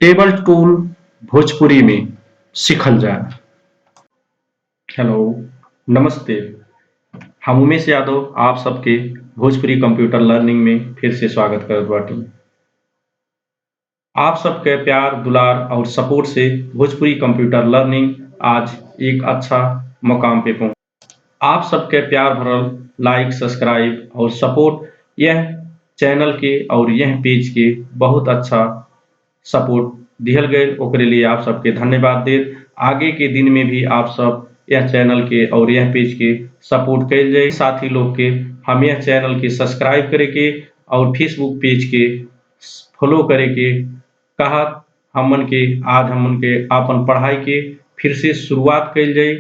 Table टूल भोजपुरी में सीखल जाए। हेलो, नमस्ते। हम उमेश यादव आप सबके भोजपुरी कंप्यूटर लर्निंग में फिर से स्वागत करत बाटी। आप सबके प्यार दुलार और सपोर्ट से भोजपुरी कंप्यूटर लर्निंग आज एक अच्छा मुकाम पे पहुंच। आप सबके प्यार भरल लाइक सब्सक्राइब और सपोर्ट यह चैनल के और यह पेज के बहुत अच्छा सपोर्ट दिहल गए, ओकरे लिए आप सबके धन्यवाद देत। आगे के दिन में भी आप सब यह चैनल के और यह पेज के सपोर्ट कैल जाए। साथी लोग के हम यह चैनल के सब्सक्राइब करे के और फेसबुक पेज के फॉलो करे के कहा। हमन के आज हमन के आपन पढ़ाई के फिर से शुरुआत कैल जाए।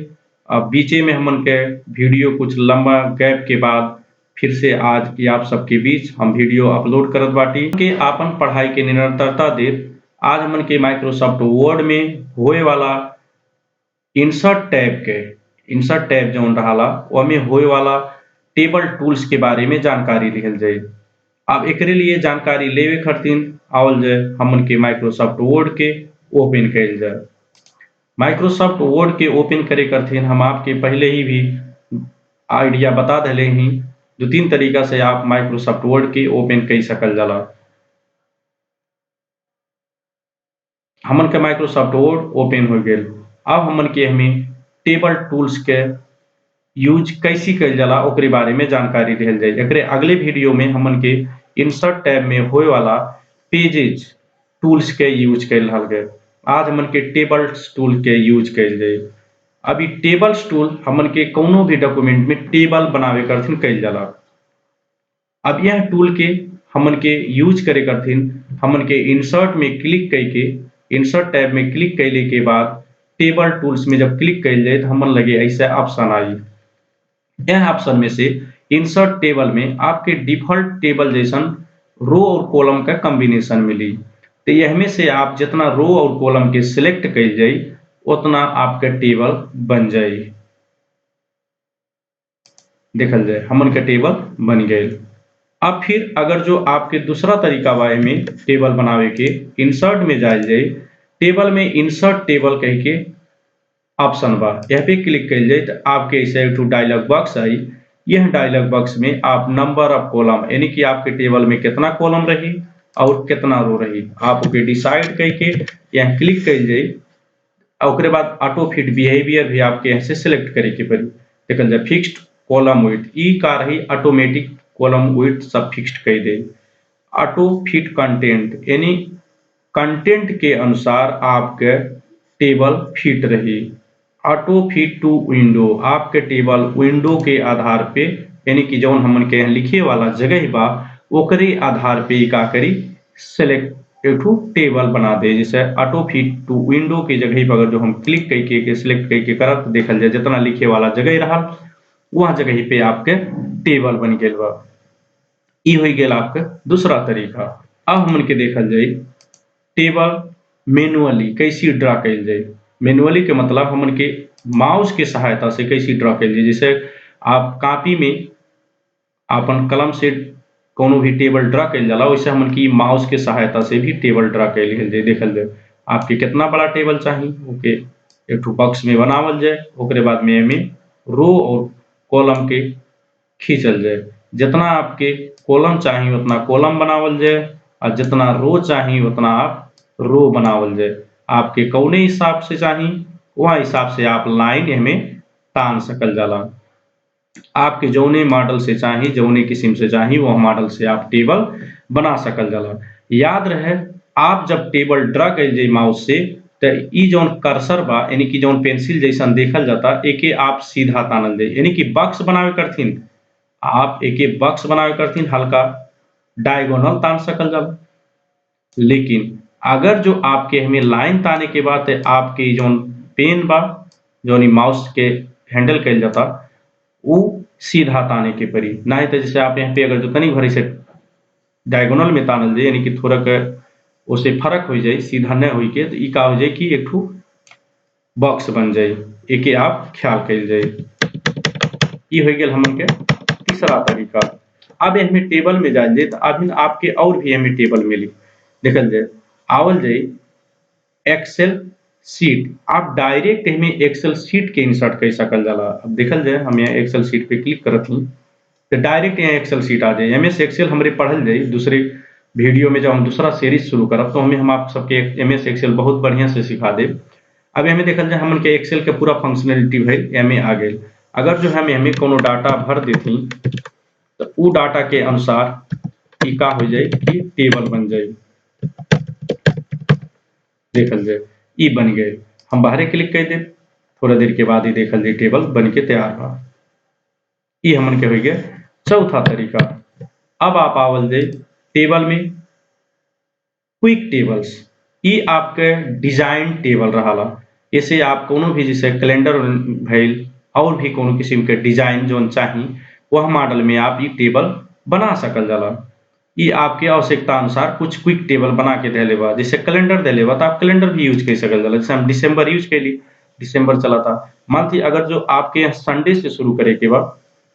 अब बीचे में हमन के वीडियो कुछ लंबा गैप के बाद फिर से आज ये आप सबके बीच हम वीडियो अपलोड करत बाटी के आपन पढ़ाई के निरंतरता देत। आज हमन के माइक्रोसॉफ्ट वर्ड में होए वाला इंसर्ट टैब जौन रहाला ओमे होए वाला टेबल टूल्स के बारे में जानकारी लिहल जाए। अब एकरे लिए जानकारी लेवे खातिर आवल जाए हमन के माइक्रोसॉफ्ट वर्ड के ओपन कैल जाए। माइक्रोसॉफ्ट वर्ड के ओपन करे खातिर हम आपके पहले ही भी आइडिया बता दले ही। 2-3 तरीका से आप माइक्रोसॉफ्ट वर्ड के ओपन कर सकल जाला। हमन के माइक्रोसॉफ्ट वर्ड ओपन हो गेल। अब हमन के हमें टेबल टूल्स के यूज कैसी कैल जाला ओकरे बारे में जानकारी दिहल जाए। एकरे अगले वीडियो में हमन के इंसर्ट टैब में होए वाला पेजेज टूल्स के यूज कैल रहल गए। आज हमन के टेबल्स टूल के यूज कैल जाए। अभी टेबल्स टूल हमन के कोनो भी डॉक्यूमेंट में टेबल बनावे करथिन कैल जाला। अब यह टूल के हमन के यूज करे करथिन हमन के इंसर्ट में क्लिक करके इंसर्ट टैब में क्लिक कैले के बाद टेबल टूल्स में जब क्लिक कैल जाए तो हमन लगे ऐसा ऑप्शन आई। यह ऑप्शन में से इंसर्ट टेबल में आपके डिफॉल्ट टेबल जैसन रो और कॉलम का कॉम्बिनेशन मिली। तो यह में से आप जितना रो और कॉलम के सिलेक्ट कैल जाए उतना आपका टेबल बन जाए। देखल जाए हमन का टेबल बन गए। अब फिर अगर जो आपके दूसरा तरीका बा में टेबल बनावे के इंसर्ट में जाए जाए टेबल में इंसर्ट टेबल कह के ऑप्शन बा। यह पे क्लिक कर जाए तो आपके ऐसे एक डायलॉग बॉक्स आई। यह डायलॉग बॉक्स में आप नंबर ऑफ कॉलम यानी कि आपके टेबल में कितना कॉलम रही और कितना रो रही आप ओके डिसाइड करके यह क्लिक कर जाए। ओकरे बाद ऑटो फिट बिहेवियर भी आपके यहाँ से सिलेक्ट करे के पड़ी। देखल जाए फिक्स्ड कॉलम विड्थ ई का रही ऑटोमेटिक कॉलम विड्थ सब फिक्स्ड कर दे। ऑटो फिट कंटेंट यानी कंटेंट के अनुसार आपके टेबल फिट रही। ऑटो फिट टू विंडो आपके टेबल विंडो के आधार पे यानी कि जौन हमन के यहाँ लिखे वाला जगह बा ओकरे आधार पे का करी सेलेक्ट एक टेबल बना दे। जैसे ऑटो फिट टू विंडो के जगह पर अगर जो हम क्लिक करके सिलेक्ट करके करत देखल जाए जितना लिखे वाला जगह रहा वह जगह पे आपके टेबल बन गए बा। ई हो गया आपका दूसरा तरीका। अब हमन के देखल जाए टेबल मैनुअली कैसी ड्रा कैल जाए। मैनुअली के मतलब हमन के माउस के सहायता से कैसी ड्रा कैल जाए। जैसे आप कॉपी में अपन कलम से कोनो भी टेबल ड्रा कैल जाला वैसे हमन की माउस के सहायता से भी टेबल ड्रा कैल जाए। देखल जाए आपके कितना बड़ा टेबल चाहिए ओके एक बॉक्स में बनावल जाए। ओकरे बाद में हमें रो और कॉलम के खींचल जाए। जितना आपके कॉलम चाहिए उतना कॉलम बनावल जाए और जितना रो चाहिए उतना आप रो बनावल जाए। आपके कौने हिसाब से चाहिए वह हिसाब से आप लाइन हमें तान सकल जाला। आपके जौने मॉडल से चाहिए जौने किस्म से चाहिए वह मॉडल से आप टेबल बना सकल जाला। याद रहे आप जब टेबल ड्रा कैल जाए माउस से तो ई जौन कर्सर बा यानी कि जौन पेंसिल जैसन देखल जाता एके आप सीधा तानल जाए यानी कि बॉक्स बनावे करथिन आप एके बॉक्स बनावे करथिन हल्का डायगोनल तान सकल जाला। लेकिन अगर जो आपके हमें लाइन ताने के बाद आपके जौन पेन बा जौन माउस के हैंडल कैल जाता वो सीधा ताने के पड़ी। नहीं तो जैसे आप यहाँ पे अगर जो तनी भरी से डायगोनल में तानल जाए यानी कि थोड़ा उसे फर्क हो जाए सीधा न हो के तो ई का हो जाए कि एक बॉक्स बन जाए। एके आप ख्याल कैल जाए। ये हो गया हमन के तीसरा तरीका। अब हमें टेबल में जाए तो अभी आपके और भी हमें टेबल मिली। देखल जाए आवल जाए एक्सेल सीट आप डायरेक्ट एमे एक्सेल सीट के इंसर्ट कर सकल जाला। अब देखल जाए हम यहाँ एक्सेल सीट पे क्लिक करत हूँ तो डायरेक्ट यहाँ एक्सेल सीट आ जाए। एमएस एक्सेल हमरे पढ़ल जाई दूसरे वीडियो में जब हम दूसरा सीरीज शुरू करब तो हमें हम आप सबके एमएस एक्सेल बहुत बढ़िया से सिखा देब। अब एमे देखल जाए हमन के एक्सेल के पूरा फंक्शनलिटी भइल एमे आ गइल। अगर जो हम एमे कोनो डाटा भर देती तो उ डाटा के अनुसार ई का हो जाई कि टेबल बन जाई। देखल जाए ई बन गए। हम बाहरे क्लिक कर देब, थोड़ा देर के बाद ही देखल जाए टेबल बन के तैयार बा। ई हमन के हो गया चौथा तरीका। अब आप आवल जाए टेबल में क्विक टेबल्स। ई आपके डिजाइन टेबल रहाला। इसे आप कोनो भी जैसे कैलेंडर भइल और भी कोनो किस्म के डिजाइन जोन चाही वह मॉडल में आप ई टेबल बना सकल जाला। ई आपके आवश्यकता अनुसार कुछ क्विक टेबल बना के देले बा। जैसे कैलेंडर देले बा तो आप कैलेंडर भी यूज कर सकल जाला। जैसे हम दिसंबर यूज कैली, दिसंबर चला था। मान ली अगर जो आपके संडे से शुरू करे के बा,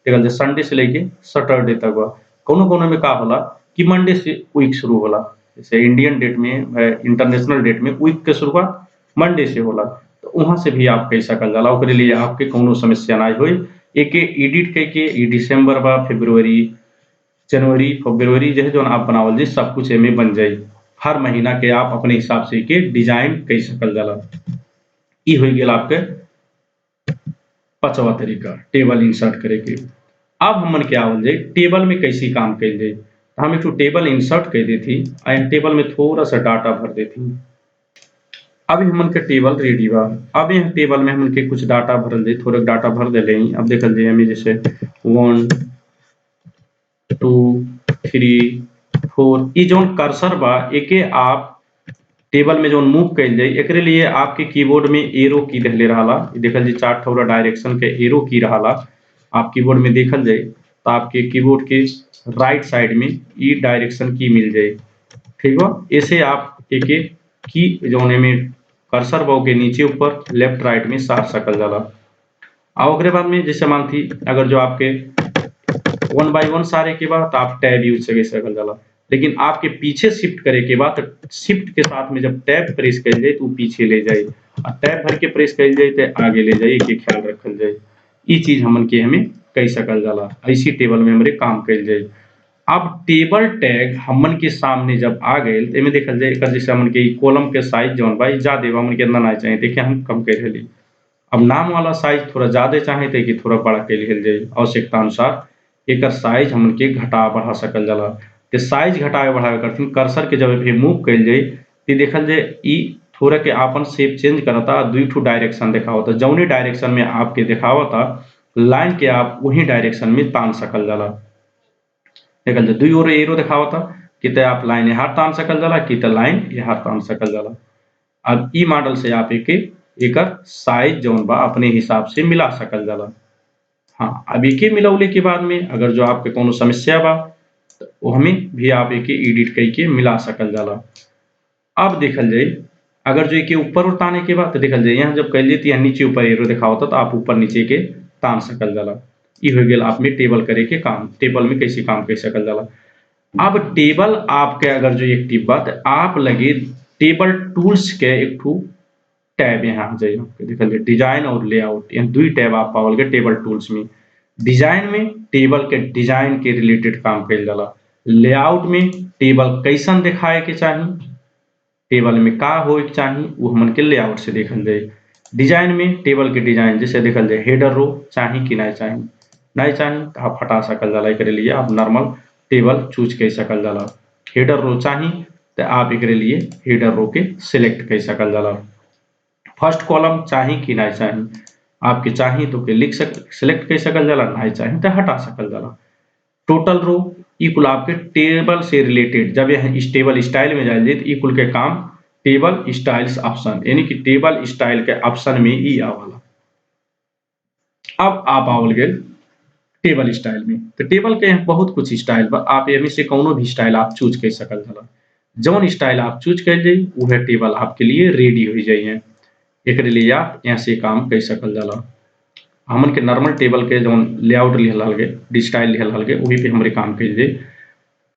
देखल जाए संडे से लेके सैटरडे तक बा। कोनो-कोनो में का होला कि मंडे से वीक शुरू होला। जैसे इंडियन डेट में इंटरनेशनल डेट में वीक के शुरुआत मंडे से होला। तो वहाँ से भी आप कह सकल जाला। ओकरे लिए आपके कोनो समस्या ना होई। एके एडिट करके ई दिसंबर बा, फरवरी, जनवरी, फरवरी जो है जौन आप बनावल जी सब कुछ एमे बन जाई। हर महीना के आप अपने हिसाब से के डिजाइन कई सकल जाला। ई हो गेल आपके पांचवा तरीका टेबल इंसर्ट करे के। अब हमन के आवल जाई टेबल में कैसे काम कइल जाई। तो हम एक ठो टेबल इंसर्ट कर देती आ टेबल में थोड़ा सा डाटा भर देती। अब हमन के टेबल रेडी बा। अब यहाँ टेबल में हमन के कुछ डाटा भरल जाई, थोड़ा डाटा भर देले ही। अब देखल जाई हमें जैसे 1 2 3 4 ई जौन कर्सर बा एके आप टेबल में जौन मूव कइल जाई एकरे लिए आपके कीबोर्ड में एरो की देले रहला। देखल जाई 4 ठो डायरेक्शन के एरो की रहला। आप कीबोर्ड में देखल जाई तो आपके कीबोर्ड के राइट साइड में ई डायरेक्शन की मिल जाई। ठीक बा? ऐसे आप एके की जौन एमे कर्सर बा ओके नीचे ऊपर लेफ्ट राइट में सार सकल जाला। आ ओकरे बाद में जैसे मानती अगर जो आपके 1 बाय 1 सारे के बाद तो आप टैब यूज से सकल जाला। लेकिन आपके पीछे शिफ्ट करे के बाद तो शिफ्ट के साथ में जब टैब प्रेस कइल जाई तो उ पीछे ले जाई और टैब भर के प्रेस कइल जाई तो आगे ले जाई। एके ख्याल रखल जाई। ई चीज हमन के हमें कई सकल जाला। ऐसी टेबल में हमरे काम कइल जाई। अब टेबल टैग हमन के सामने जब आ गइल तो एमे देखल जाई एकर जैसे हमन के ई कॉलम के साइज जौन बा ई ज्यादा बा हमन के इतना ना चाहिए। देखिए हम कम कर देली। अब नाम वाला साइज थोड़ा ज़्यादा चाहे तो एके थोड़ा बड़ा कर लिहल जाई। आवश्यकता अनुसार एकर साइज हमन के घटा बढ़ा सकल जाला। तो साइज घटावे बढ़ावे करथिन कर्सर के जब भी मूव कइल जाई तो देखल जाए ई थोड़ा के आपन शेप चेंज करता। 2 ठो डायरेक्शन दिखावता। जौने डायरेक्शन में आपके दिखावता लाइन के आप वही डायरेक्शन में तान सकल जाला। देखल जाए 2 ओर एरो दिखावता कि त आप लाइन यहाँ तान सकल जाला कि त लाइन यहाँ तान सकल जाला। अब ई मॉडल से आप एके एकर साइज जौन बा अपने हिसाब से मिला सकल जाला। हाँ, अब एके मिलौले के बाद में अगर जो आपके कोनो समस्या बा त ओहमे भी आप एके एडिट करके मिला सकल जाला। अब देखल जाई अगर जो एके ऊपर और ताने के बाद तो देखल जाई यहाँ जब कइले त यहाँ नीचे ऊपर एरो दिखावता तो आप ऊपर नीचे के तान सकल जाला। ई हो गेल आप में टेबल करे के काम। टेबल में कैसे काम कर सकल जाला। अब टेबल आपके अगर जो एक्टिव बा तो आप लगे टेबल टूल्स के एक ठो टैब यहाँ आ जाई। आपके देखल जाई डिजाइन और लेआउट यहाँ 2 टैब आप पावल के टेबल टूल्स में। डिजाइन में टेबल के डिजाइन के रिलेटेड काम कइल जाला। लेआउट में टेबल कैसन दिखाए के चाही, टेबल में का होए के चाही वो हमन के लेआउट से देखल जाई। डिजाइन में टेबल के डिजाइन जैसे देखल जाए हेडर रो चाही कि नहीं चाही। नहीं चाही तो आप हटा सकल जाला। एकरे लिए आप नॉर्मल टेबल चूज कर सकल जाला। हेडर रो चाही तो आप एकरे लिए हेडर रो के सिलेक्ट कर सकल जाला। फर्स्ट कॉलम चाही कि नहीं चाही। आपके चाही तो के लिख सिलेक्ट कर सकल जाला, नहीं चाही तो हटा सकल जाला। टोटल रो ई कुल आपके टेबल से रिलेटेड जब यह इस टेबल स्टाइल में जाइल जाई तो ई कुल के काम टेबल स्टाइल्स ऑप्शन यानी कि टेबल स्टाइल के ऑप्शन में ई आवाला। अब आप आवल गेल टेबल स्टाइल में। तो टेबल के बहुत कुछ स्टाइल बा। आप एमे से कौनो भी स्टाइल आप चूज कर सकल जाला। जौन स्टाइल आप चूज कइल जाई उहे टेबल आपके लिए रेडी हो जाई। एकरे लिए आप यहाँ से काम कर सकल जाला। हमन के नॉर्मल टेबल के जौन लेआउट लिहल हलगे, स्टाइल लिहल हलगे वही पे हमरे काम कइल जाई।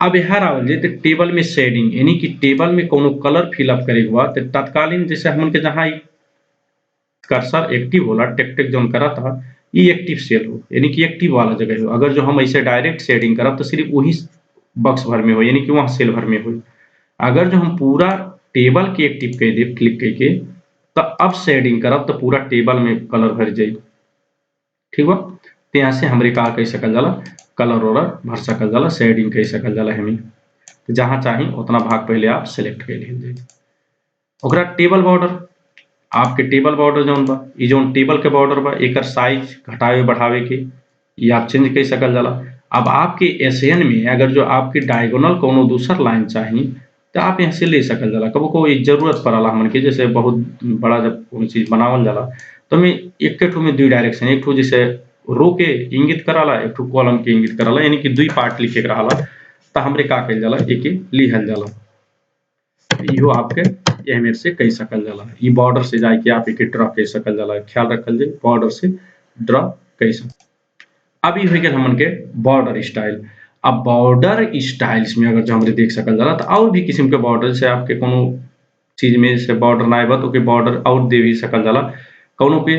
अब यहाँ आवल जाए तो टेबल में शेडिंग, यानी कि टेबल में कोनो कलर फिलअप करे के बाद तत्कालीन जैसे हमन के जहाँ कर्सर एक्टिव होला टेक टेक जोन करा था ये एक्टिव सेल हो, यानी कि एक्टिव वाला जगह हो। अगर जो हम ऐसे डायरेक्ट शेडिंग करब तो सिर्फ वही बक्स भर में हो, यानी कि वहाँ सेल भर में हो। अगर जो हम पूरा टेबल के एक्टिव कर देव क्लिक करके तो अब शेडिंग करब तो पूरा टेबल में कलर भर जाई। ठीक बा, तो यहाँ से हमरे का कह सकल जाला कलर वलर भर सकल जाला, शेडिंग कह सकल जाला हमें। तो जहाँ चाही उतना भाग पहले आप सेलेक्ट कर लीजिए। ओकरा टेबल बॉर्डर, आपके टेबल बॉर्डर जौन बा ये जौन टेबल के बॉर्डर बा एकर साइज घटावे बढ़ावे के ये आप चेंज कर सकल जाला। अब आपके एसएन में अगर जो आपकी डायगोनल कोनो दूसर लाइन चाही तो आप यहाँ से ले सकल जाला। कबो को जरूरत पड़ला हमन के, जैसे बहुत बड़ा जब कोनो चीज बनावल जाला तो हमें एक ठो में 2 डायरेक्शन, एक ठो जैसे रो के इंगित कराला, एक ठो कॉलम के इंगित कराला, यानी कि 2 पार्ट लिखे के रहला तो हमरे का कइल जाला एके लिहल जाला। इहो आपके एहमेर से कह सकल जाला। ई बॉर्डर से जाके आप एके ड्रा कर सकल जाला। ख्याल रखल जाए बॉर्डर से ड्रा कर सकल। अब ई हो गेल हमन के बॉर्डर स्टाइल। अब बॉर्डर स्टाइल्स में अगर जो हमरे देख सकल जाला तो और भी किस्म के बॉर्डर से आपके कोनो चीज में से बॉर्डर ना आइबा तो ओके बॉर्डर और दे भी सकल जाला। कौनो पे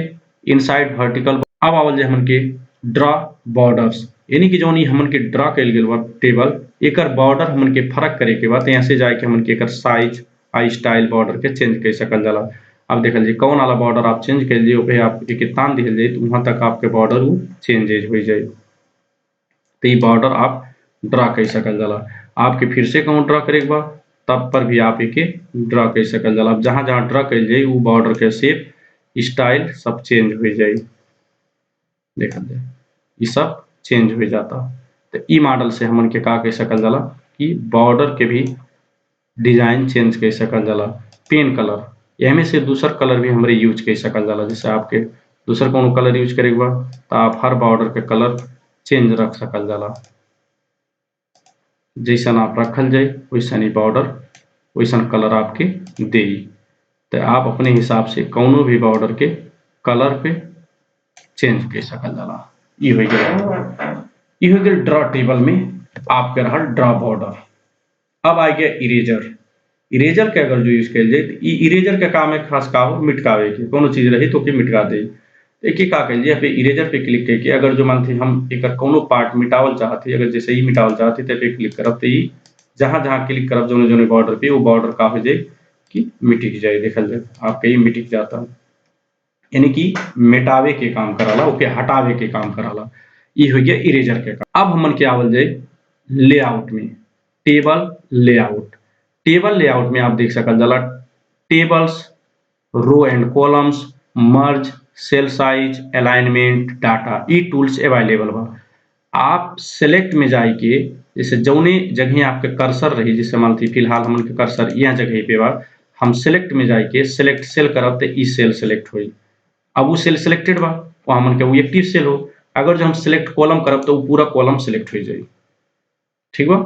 इनसाइड वर्टिकल। अब आवल जाए हमन के ड्रा बॉर्डर्स, यानी कि जौन ई हमन के ड्रा कइल गेल बा टेबल एकर बॉर्डर हमन के फर्क करे के बाद यहाँ से जाके हमन के एकर साइज आ स्टाइल बॉर्डर के चेंज कर सकल जाला। अब देखल जाए कौन वाला बॉर्डर आप चेंज कर लिए ओके आप एके तान दिहल जाए तो वहाँ तक आपके बॉर्डर उ चेंजेज हो जाए। तो ये बॉर्डर आप ड्रा कर सकल जाला। आपके फिर से कहूँ ड्रा करे के बा तब पर भी आप एके ड्रा कर सकल जाला। अब जहाँ जहाँ ड्रा कइल जाए वो बॉर्डर के शेप स्टाइल सब चेंज हो जाए। देखल जाए ये सब चेंज हो जाता। तो ई मॉडल से हमन के का कह सकल जाला कि बॉर्डर के भी डिजाइन चेंज कर सकल जाला। पेन कलर एमे से दूसर कलर भी हमरे यूज कर सकल जाला। जैसे आपके दूसर कोनो कलर यूज करे के बा तो आप हर बॉर्डर के कलर चेंज रख सकल जाला। जैसन आप रखल जाए वैसन ही बॉर्डर वैसन कलर आपके दे। तो आप अपने हिसाब से कोनो भी बॉर्डर के कलर पे चेंज कर सकल जाला। ई हो गेल ड्रा टेबल में आपके रहल ड्रा बॉर्डर। अब आ गया इरेजर। इरेजर के अगर जो यूज कइल जाए तो इरेजर के काम है खास का हो मिटकावे के, कोनो चीज रही तो ओके मिटका दे। एके का कइल जाए इरेजर पे क्लिक करके अगर जो मानथी हम एकर कोनो पार्ट मिटावल चाहते, अगर जैसे ही मिटावल चाहते तो पे क्लिक करब तो ई जहाँ जहाँ क्लिक करब जोने जोने बॉर्डर पे वो बॉर्डर का हो जाए कि मिटिक जाए। देखल जाए आपके ही मिटिक जाता, यानी कि मिटावे के काम कराला, ओके हटावे के काम कराला। ई हो गया इरेजर के काम। अब हमन के आवल जाए लेआउट में टेबल लेआउट। टेबल लेआउट में आप देख सकल जाला tables, row and columns, merge, cell size, alignment, data ई टूल्स अवेलेबल बा। आप सेलेक्ट में जाके जैसे जौने जगह आपके कर्सर रही, जैसे मान ली फिलहाल हमन के कर्सर यहाँ जगह पे बा, हम सेलेक्ट में जाके सेलेक्ट सेल करब तो ई सेल सेलेक्ट होई। अब वो सेल सेलेक्टेड बा वहाँ हमन के वो एक्टिव सेल हो। अगर जो हम सेलेक्ट कॉलम करब तो वो पूरा कॉलम सेलेक्ट हो जाई। ठीक बा।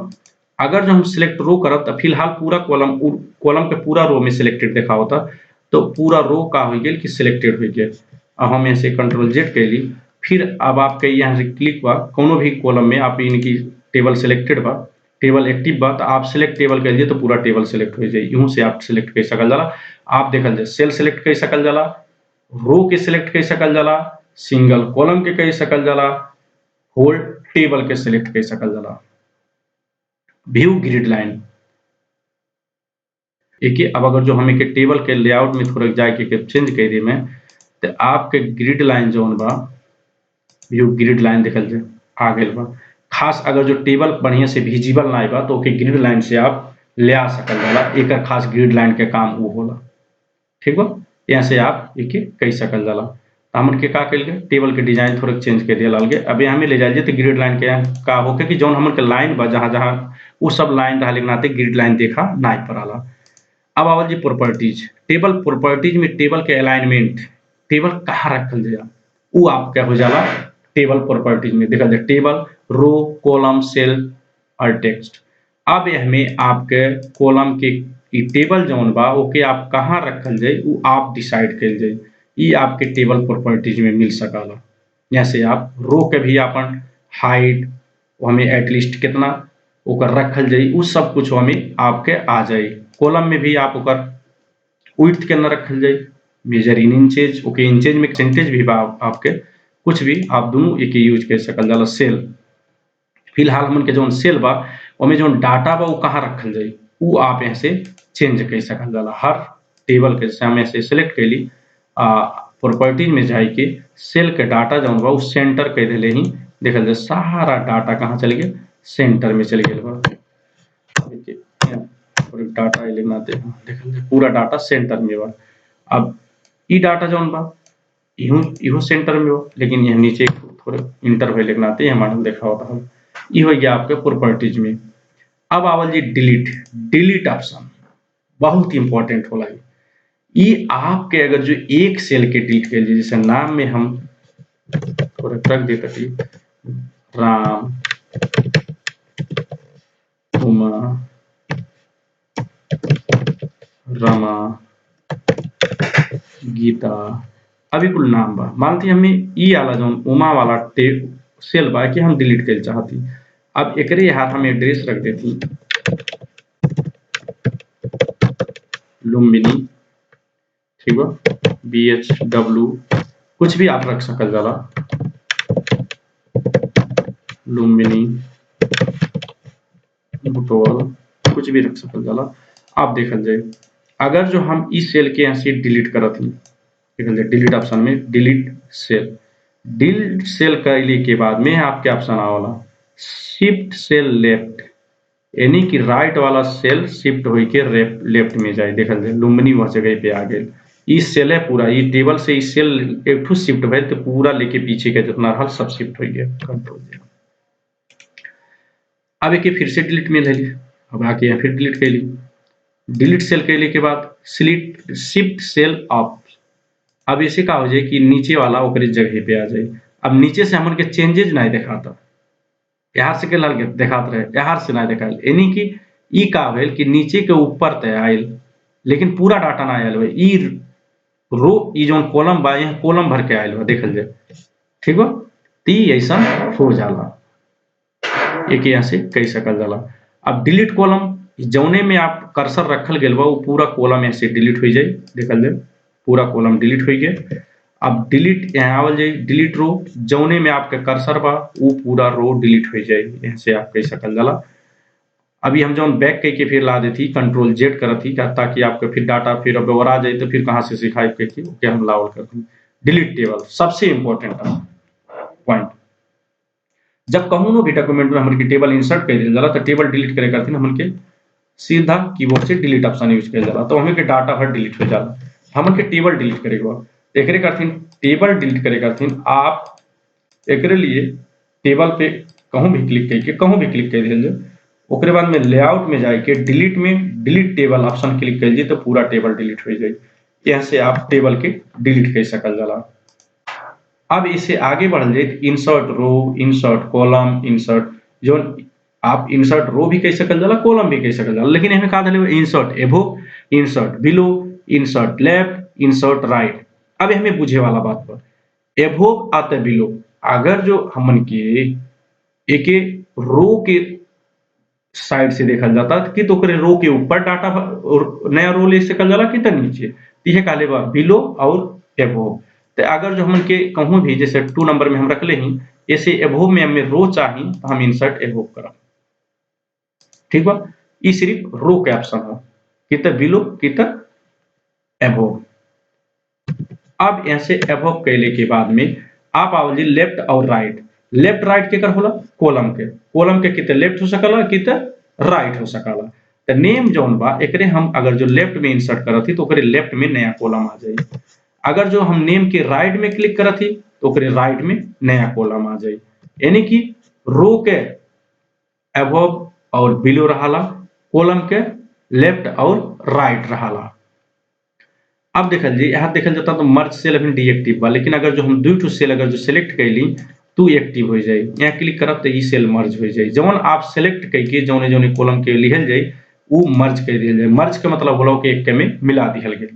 अगर जो हम सिलेक्ट रो करब तो फिलहाल पूरा कॉलम के पूरा रो में सिलेक्टेड देखा होता तो पूरा रो का हो गेल कि सिलेक्टेड हो गेल। अब हम यहाँ से कंट्रोल जेड कैली, फिर अब आपके यहाँ से क्लिक बा कोनो भी कॉलम में आप इनकी टेबल सिलेक्टेड बा, टेबल एक्टिव बा तो आप सिलेक्ट टेबल कर लिए तो पूरा टेबल सिलेक्ट हो जाए। यूं से आप सिलेक्ट कर सकल जाला। आप देखल जाए सेल सिलेक्ट कर सकल जाला, रो के सिलेक्ट कर सकल जाला, सिंगल कॉलम के कर सकल जाला, होल टेबल के सिलेक्ट कर सकल जाला। व्यू ग्रिड लाइन एक अब अगर जो हमें के टेबल के लेआउट में थोड़ा जाके के चेंज कर दी मैं तो आपके ग्रिड लाइन जोन बा व्यू ग्रिड लाइन देखल जाए आ गए बा। खास अगर जो टेबल बढ़िया से विजिबल ना बा तो ओके ग्रिड लाइन से आप ले आ सकल जाला। एक खास ग्रिड लाइन के काम वो होला। ठीक बा, यहाँ से आप एक कह सकल जाला। हमन के का कइल गए टेबल के डिजाइन थोड़ा चेंज कर दिया लाल के। अब यहाँ में ले जाइए तो ग्रिड लाइन के का होके कि जौन हमन के लाइन बा जहाँ जहाँ वो सब लाइन रहले के नाते ग्रिड लाइन देखा नाई पड़ाला। अब आवल जी प्रॉपर्टीज। टेबल प्रॉपर्टीज में टेबल के अलाइनमेंट, टेबल कहाँ रखल जाए वो आप क्या हो जाला टेबल प्रॉपर्टीज में देखल जाए टेबल, रो, कॉलम, सेल और टेक्स्ट। अब हमें आपके कॉलम के टेबल जौन बा ओके आप कहाँ रखल जाए वो आप डिसाइड कर जाए। ये आपके टेबल प्रॉपर्टीज में मिल सकाला। यहाँ से आप रो के भी अपन हाइट हमें एटलीस्ट कितना ओकर रखल जाई, उ सब कुछ हमें आपके आ जाई। कॉलम में भी आप ओकर विड्थ केना रखल जाई, measure in inches, okay inches में परसेंटेज भी बा आपके, कुछ भी आप दोनों एके यूज कर सकल जाला। सेल फिलहाल हमन के जौन सेल बा ओमे जौन डाटा बा वो कहाँ रखल जाई, उ आप यहाँ से चेंज कर सकल जाला। हर टेबल के जैसे हम ऐसे सेलेक्ट कैली, प्रॉपर्टीज में जाए के सेल के डाटा जौन बा उ सेंटर कर देले ही देखल जाए सारा डाटा कहाँ चल गया, सेंटर में चल गया बा। देखिए डाटा लेना देखल जाए पूरा डाटा सेंटर में बा। अब ई डाटा जौन बा इहो सेंटर में हो, लेकिन यह नीचे थोड़े इंटरवल लिखना आते हैं मॉडल देखा होता है। ये हो गया आपके प्रॉपर्टीज में। अब आवल जी डिलीट, डिलीट ऑप्शन बहुत इंपॉर्टेंट होला है। ये आपके अगर जो एक सेल के डिलीट कर लीजिए, जैसे नाम में हम थोड़ा रख देते थे राम, उमा, रमा, गीता, अभी कुल नाम बा। मानती हमें ई आला जो उमा वाला सेल बा कि हम डिलीट कर चाहती। अब एकरे हाथ हम एड्रेस रख देती लुम्बिनी, ठीक बा, BHW कुछ भी आप रख सकल जाला, लुम्बिनी, बुटोल कुछ भी रख सकल जाला। आप देखल जाए अगर जो हम इस सेल के यहाँ से डिलीट करत ही, देखल जाए डिलीट ऑप्शन में डिलीट सेल, डिलीट सेल करने के बाद में आपके ऑप्शन आवला शिफ्ट सेल लेफ्ट, यानी कि राइट वाला सेल शिफ्ट हो के लेफ्ट में जाए। देखल जाए लुम्बिनी वह जगह पे आ गए। ई सेल है पूरा, ई टेबल से ई सेल एक ठू शिफ्ट भइल तो पूरा लेके पीछे के जितना रहल सब शिफ्ट हो गया। कंट्रोल जे अब एक फिर से डिलीट में ले ली, अब आके यहाँ फिर डिलीट कर ली। डिलीट सेल कैले के बाद सिलेक्ट शिफ्ट सेल अप, अब ऐसे का हो जाए कि नीचे वाला ओकरे जगह पे आ जाए। अब नीचे से हमन के चेंजेज नहीं दिखाता, यहाँ से के लाल दिखात रहे, यहाँ से ना दिखाइल, यानी कि ई का भेल कि नीचे के ऊपर तय आयल लेकिन पूरा डाटा ना आयल बा। ई रो ई जो कॉलम बा यहाँ कॉलम भर के आयल बा, देखल जाए ठीक बा। ती ऐसा हो जाला, एक यहाँ से कह सकल जाला। अब डिलीट कॉलम जौने में आप कर्सर रखल गेल बा वो पूरा कॉलम यहाँ से डिलीट हो जाए, देखल जाए पूरा कॉलम डिलीट हो गया। अब डिलीट यहाँ आवल जाए डिलीट रो, जौने में आपका कर्सर बा वो पूरा रो डिलीट हो जाए, यहाँ से आप कह सकल जाला। अभी हम जौन बैक कह के फिर ला देती कंट्रोल जेड करती ताकि आपका फिर डाटा फिर अब और आ जाए तो फिर कहाँ से सिखाई के ओके हम लावल करती। डिलीट टेबल सबसे इंपॉर्टेंट पॉइंट, जब कहूँ भी डॉक्यूमेंट में हमन के टेबल इंसर्ट कर दिया जाला तो टेबल डिलीट करे करती हमन के सीधा कीबोर्ड से डिलीट ऑप्शन यूज कर जाला, तो हमें के डाटा भर डिलीट हो जाला। हमन के टेबल डिलीट करे के बाद एकरे करथिन टेबल डिलीट करे करथिन आप एकरे लिए टेबल पे कहूँ भी क्लिक करके कहूँ भी क्लिक कर दीजिए, ओकरे बाद में लेआउट में जाके डिलीट में डिलीट टेबल ऑप्शन क्लिक कर तो पूरा टेबल डिलीट हो जाए। यहाँ से आप टेबल के डिलीट कर सकल जाला। अब इसे आगे बढ़ जाए इंसर्ट रो, इंसर्ट कॉलम, इंसर्ट जो आप इंसर्ट रो भी कह सकल जाला, कॉलम भी कह सकल जाला, लेकिन हमें कहा था इंसर्ट एबो, इंसर्ट बिलो, इंसर्ट लेफ्ट, इंसर्ट राइट। अब हमें बुझे वाला बात पर एबो आते बिलो, अगर जो हमन के एक रो के साइड से देखा जाता कि तो रो के ऊपर डाटा नया रो ले सकल जाला कि नीचे, यह काले बा बिलो और एबो। तो अगर जो हमन के कहूँ भी जैसे 2 नंबर में हम रख ले ही ऐसे एबो में हमें रो चाहिए तो हम इंसर्ट एबो करब, ठीक बा। ये सिर्फ रो के ऑप्शन हो कित बिलो कित एबो। अब ऐसे एबो कैले के बाद में आप आवली लेफ्ट और राइट, लेफ्ट राइट के कर होला कॉलम के कित लेफ्ट हो सकला कित राइट हो सकला। तो नेम जौन बा एकरे हम अगर जो लेफ्ट में इंसर्ट करत ही तो ओकरे लेफ्ट में नया कॉलम आ जाई, अगर जो हम नेम के राइट में क्लिक करत ही तो ओकरे राइट में नया कॉलम आ जाई, यानी कि रो के अबव और बिलो रहाला, कॉलम के लेफ्ट और राइट रहाला। अब देखल जी यहाँ देखल जाता तो मर्ज सेल अभी डीएक्टिव बा, लेकिन अगर जो हम दू ठो सेल अगर जो सिलेक्ट कैली तो एक्टिव हो जाए, यहाँ क्लिक करब तो ई सेल मर्ज हो जाए। जवन आप सिलेक्ट करके जौने जौने कॉलम के लिखल जाए वो मर्ज कर दिया जाए। मर्ज का मतलब होला कि एक में मिला दिहल गए,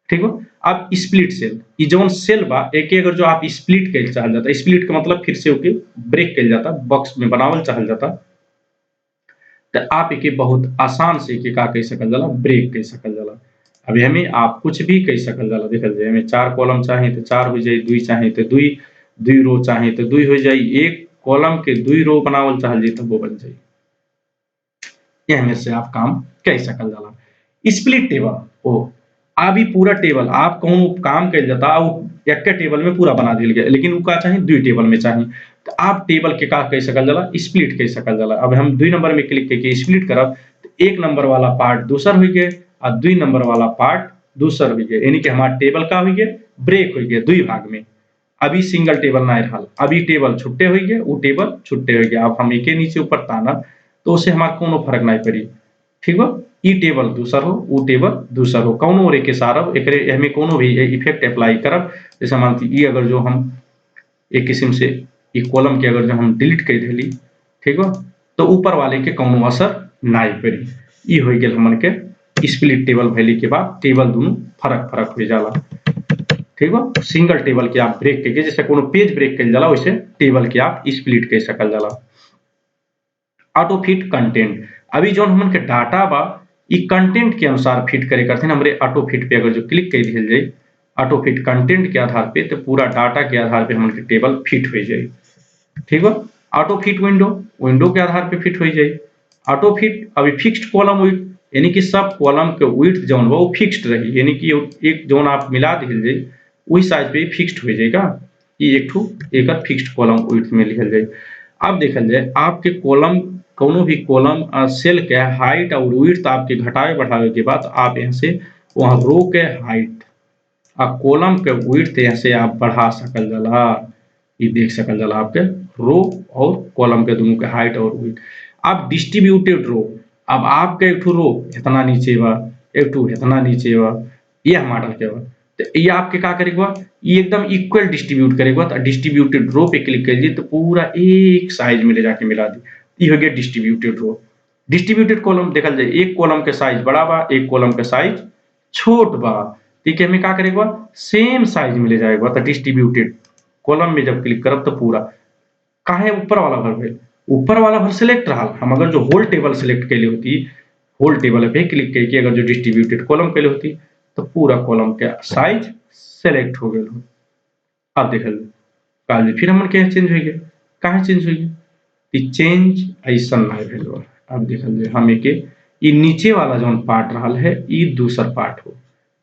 ठीक बा। अब स्प्लिट सेल, ये जौन सेल बा एक अगर जो आप स्प्लिट कर चाहल जाता, स्प्लिट का मतलब फिर से ओके ब्रेक कर जाता, बॉक्स में बनावल चाहल जाता तो आप एके बहुत आसान से एके का कह सकल जाला ब्रेक कह सकल जाला। अभी हमें आप कुछ भी कह सकल जाला देखल जाए हमें 4 कॉलम चाहे तो 4 हो जाई, 2 चाहे तो 2 2 रो चाहे तो 2 हो जाई, एक कॉलम के 2 रो बनावल चाहल जी तो वो बन जाई। एहमे से आप काम कह सकल जाला। स्प्लिट टेबल ओ अभी पूरा टेबल आप कहूँ काम कइल जाता उ एके टेबल में पूरा बना दिल गया लेकिन उ का चाही 2 टेबल में चाही। तो आप टेबल के का कह सकल जाला स्प्लिट कह सकल जाला। अब हम 2 नंबर में क्लिक करके स्प्लिट करब तो 1 नंबर वाला पार्ट दूसर हो गए और 2 नंबर वाला पार्ट दूसर हो गए यानी कि हमार टेबल का हो गए ब्रेक हो गए 2 भाग में। अभी सिंगल टेबल ना रहल, अभी टेबल छुट्टे हो गए, उ टेबल छुट्टे हो गया। अब हम एके नीचे ऊपर तानब तो उससे हमार कोनो फर्क नहीं पड़ी। ठीक बा? ई टेबल दूसर हो, उ टेबल दूसर हो, कौनो और एके सारब एकरे एहमे कोनो भी इफेक्ट अप्लाई करब। जैसे मानती ई अगर जो हम एक किस्म से ई कॉलम के अगर जो हम डिलीट कर देली, ठीक बा? तो ऊपर वाले के कौनो असर नाई पड़ी। ई हो गेल हमन के स्प्लिट टेबल भइले के बाद टेबल दुनू फरक-फरक हो जाला। ठीक बा? सिंगल टेबल के आप ब्रेक करके जैसे कोनो पेज ब्रेक कइल जाला वैसे टेबल के आप स्प्लिट कह सकल जाला। ऑटो फिट कंटेंट अभी जो हमन के डाटा बा ई कंटेंट के अनुसार फिट करे करथिन हमरे ऑटो फिट पे अगर जो क्लिक कर दिहल जाई ऑटो फिट कंटेंट के आधार पे तो पूरा डाटा के आधार पे हमन के टेबल फिट हो जाई। ठीक बा? ऑटो फिट विंडो विंडो के आधार पे फिट हो जाई। ऑटो फिट अभी फिक्स्ड कॉलम विड्थ यानी कि सब कॉलम के विड्थ जौन बा वो फिक्स्ड रही यानी कि एक जौन आप मिला दिहल जाई वही साइज पे फिक्स्ड हो जाएगा। ई एक ठो एकर फिक्स्ड कॉलम विड्थ में लिखल जाई। अब देखल जाए आपके कॉलम कोनो भी कॉलम सेल के हाइट और विड्थ आपके घटावे बढ़ावे के बाद आप यहाँ से वहाँ रो के हाइट और कॉलम के विड्थ यहाँ से आप बढ़ा सकल जाला। ये देख सकल जाला आपके रो और कॉलम के दोनों के हाइट और विड्थ। अब डिस्ट्रीब्यूटेड रो अब आपके एक ठो रो इतना नीचे बा, एक ठो इतना नीचे बा, ये मॉडल के बा। तो ये आपके का करे के बा ये एकदम इक्वल डिस्ट्रीब्यूट करे के बा। तो डिस्ट्रीब्यूटेड रो पे क्लिक करिए तो पूरा एक साइज में ले जाके मिला दी। ये हो गया डिस्ट्रीब्यूटेड रो। डिस्ट्रीब्यूटेड कॉलम देखल जाए एक कॉलम के साइज बड़ा बा, एक कॉलम के साइज छोट बा। ठीक है हमें का करे के बा सेम साइज में ले जाए के बा। तो डिस्ट्रीब्यूटेड कॉलम में जब क्लिक करब तो पूरा काहे ऊपर वाला भर गइल ऊपर वाला भर सिलेक्ट रहल। हम अगर जो होल टेबल सिलेक्ट कैले होती होल टेबल पे क्लिक करके अगर जो डिस्ट्रीब्यूटेड कॉलम कैले होती तो पूरा कॉलम के साइज सेलेक्ट हो गइल हो। अब देखल काल फिर हमन के चेंज हो गया काहे चेंज हो गया ई चेंज ऐसन ना भेल बा। अब देखल जाए हम एके ई नीचे वाला जौन पार्ट रहल है ई दूसर पार्ट हो।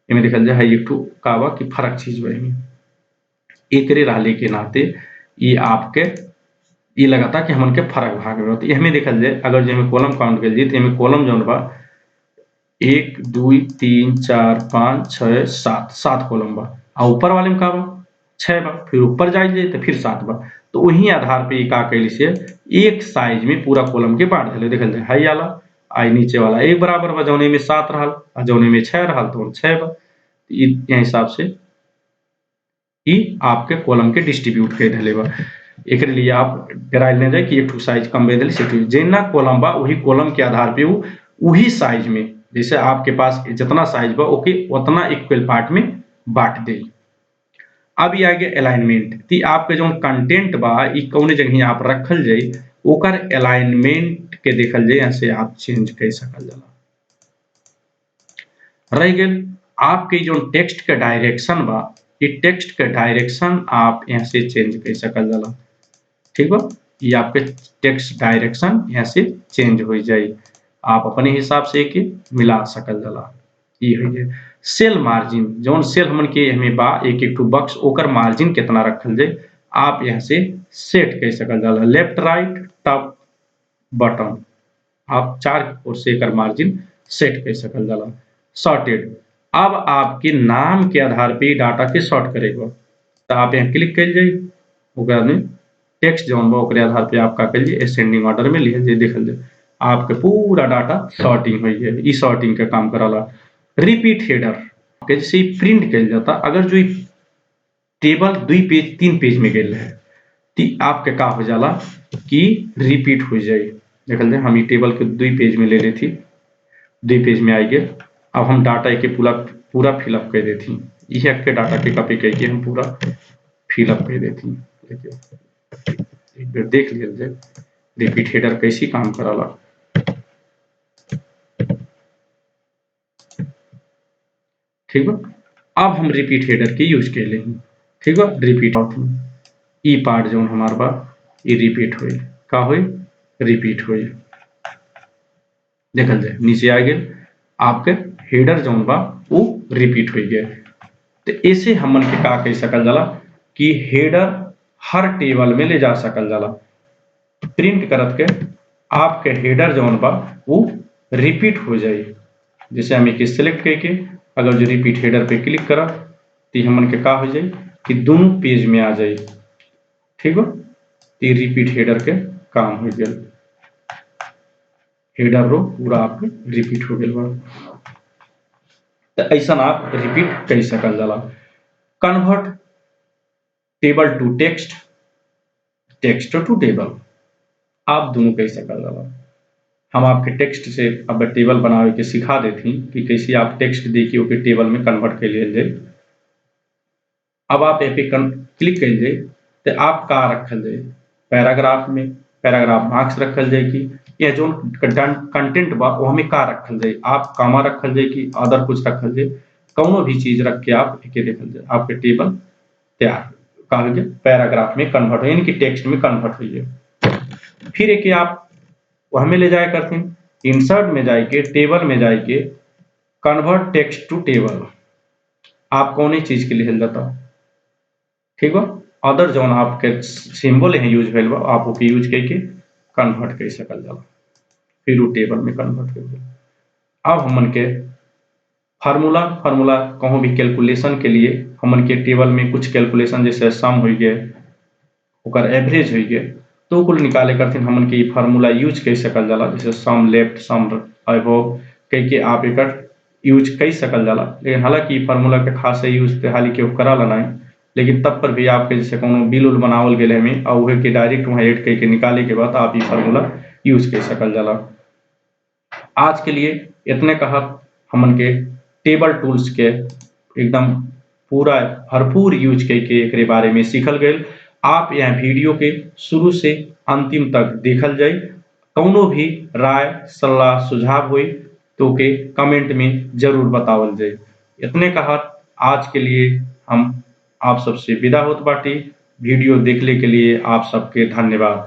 एमे देखल जाए है एक ठो का बा कि फर्क चीज बा एमे। एकरे रहले के नाते ये आपके ये लगाता कि हमन के फर्क भाग में होती हमें देखल जाए अगर जो हमें कॉलम काउंट कर दी तो हमें कॉलम जौन बा 1 2 3 4 5 6 7 7 कॉलम बा और ऊपर वाले में का बा 6 बा फिर ऊपर जाए तो फिर 7 बा। तो वही आधार पे का कैली से एक साइज में पूरा कॉलम के बांट दिले देखल जाए हाई वाला आई नीचे वाला एक बराबर बा जौने में 7 रहल और जौने में 6 रहल तो 6 बा। ये हिसाब से ई आपके कॉलम के डिस्ट्रीब्यूट कर दिले बा। एकरे लिए आप डराइल ना जाए कि एक ठो साइज कम दे दिली से जेना कॉलम बा वही कॉलम के आधार पे वही साइज में जैसे आपके पास जितना साइज बा ओके उतना इक्वल पार्ट में बांट दे। अब ये आ गया अलाइनमेंट ती आपके जो कंटेंट बा ई कौने जगह आप रखल जाई ओकर अलाइनमेंट के देखल जाए यहाँ से आप चेंज कर सकल जाला। रह गेल आपके जो टेक्स्ट के डायरेक्शन बा ये टेक्स्ट के डायरेक्शन आप यहाँ से चेंज कर सकल जाला। ठीक बा ये आपके टेक्स्ट डायरेक्शन यहाँ से चेंज हो जाए आप अपने हिसाब से के मिला सकल जाला। ये हो गया सेल मार्जिन जौन सेल हमन के हमें बा एक एक टू बक्स ओकर मार्जिन कितना रखल जाए आप यहाँ से सेट कर सकल जाला। लेफ्ट राइट टॉप बटन आप 4 ओर से एकर मार्जिन सेट कर सकल जाला। सॉर्टेड अब आपके नाम के आधार पे डाटा के सॉर्ट करेगा तो आप यहाँ क्लिक कर जाइए ओकरा में टेक्स्ट जौन बा ओकरे आधार पे आप का करिए असेंडिंग ऑर्डर में लिखल जाए देखल जाए आपके पूरा डाटा सॉर्टिंग हुई है। ई सॉर्टिंग का काम कराला। रिपीट हेडर के जैसे प्रिंट कल जाता अगर जो टेबल 2 पेज 3 पेज में गए है तो आपके का हो जाला कि रिपीट हो जाए देखल जाए हम ई टेबल के 2 पेज में ले लेती 2 पेज में आई गए। अब हम डाटा के पूरा फिलअप कर देती यह के डाटा के कॉपी करके हम पूरा फिलअप कर देती। एक बार देख लिया जाए रिपीट हेडर कैसी काम कराला। ठीक बा। अब हम रिपीट हेडर के यूज के लिए ठीक बा। रिपीट ई पार्ट जो हमार बा ये रिपीट होई का होई रिपीट होई देखल जाए नीचे आ गए आपके हेडर जौन बा वो रिपीट हो गए। तो ऐसे हमन के का कह सकल जाला कि हेडर हर टेबल में ले जा सकल जाला। प्रिंट करत के आपके हेडर जौन बा वो रिपीट हो जाए। जैसे हम एक सिलेक्ट करके अगर जो रिपीट हेडर पे क्लिक करा तो हमन के का हो जाए कि दोनों पेज में आ जाए। ठीक बा। तो रिपीट हेडर के काम हो गया। हेडर रो पूरा आपके रिपीट हो गया बा। तो ऐसा आप रिपीट कर सकल जाला। Convert table to text, text to table आप दोनों कह सकल जाला। हम आपके टेक्स्ट से अब टेबल बनावे के सिखा देती कि कैसे आप टेक्स्ट देखिए ओके टेबल में कन्वर्ट कर लिए जाए। अब आप ए पे क्लिक कर जाए तो आप का रखल जाए पैराग्राफ में पैराग्राफ मार्क्स रखल जाए कि या जो कंटेंट बा वो हमें का रखल जाए आप कामा रखल जाए कि अदर कुछ रखल जाए कौनो भी चीज रख के आप एके देखल जाए आपके टेबल तैयार का हो गया पैराग्राफ में कन्वर्ट हो यानी कि टेक्स्ट में कन्वर्ट हो गया। फिर एक आप हमें ले जाए करते हैं इंसर्ट में जाके टेबल में जाके कन्वर्ट टेक्स्ट टू टेबल आप कौन ही चीज के लिए जाता ठीक बा। अदर जौन आपके सिंबल है यूज भेल बा आप ओके यूज करके कन्वर्ट कर सकल जाला। फिर वो टेबल में कन्वर्ट कर दिया। अब हमन के फार्मूला कहूँ भी कैलकुलेशन के लिए हमन के टेबल में कुछ कैलकुलेशन जैसे सम हो गए ओकर एवरेज हो गए तो कुल निकाले करथिन हमन के फार्मूला यूज कर सकल जाला। जैसे सम लेफ्ट सम अबव कह के आप एक यूज कर सकल जाला। लेकिन हालांकि फार्मूला के खास यूज हाल के कराला नहीं लेकिन तब पर भी आपके जैसे कोनो बिल उल बनावल गए हमें और वह के डायरेक्ट वहाँ एड करके निकाले के बाद आप ये फार्मूला यूज कर सकल जाला। आज के लिए इतने कहा हमन के टेबल टूल्स के एकदम पूरा भरपूर यूज करके एक बारे में सीखल गए। आप यह वीडियो के शुरू से अंतिम तक देखल जाए कौनो भी राय सलाह सुझाव हुई तो के कमेंट में जरूर बतावल जाए। इतने कहा आज के लिए हम आप सबसे विदा होत बाटी। वीडियो देखने के लिए आप सबके धन्यवाद।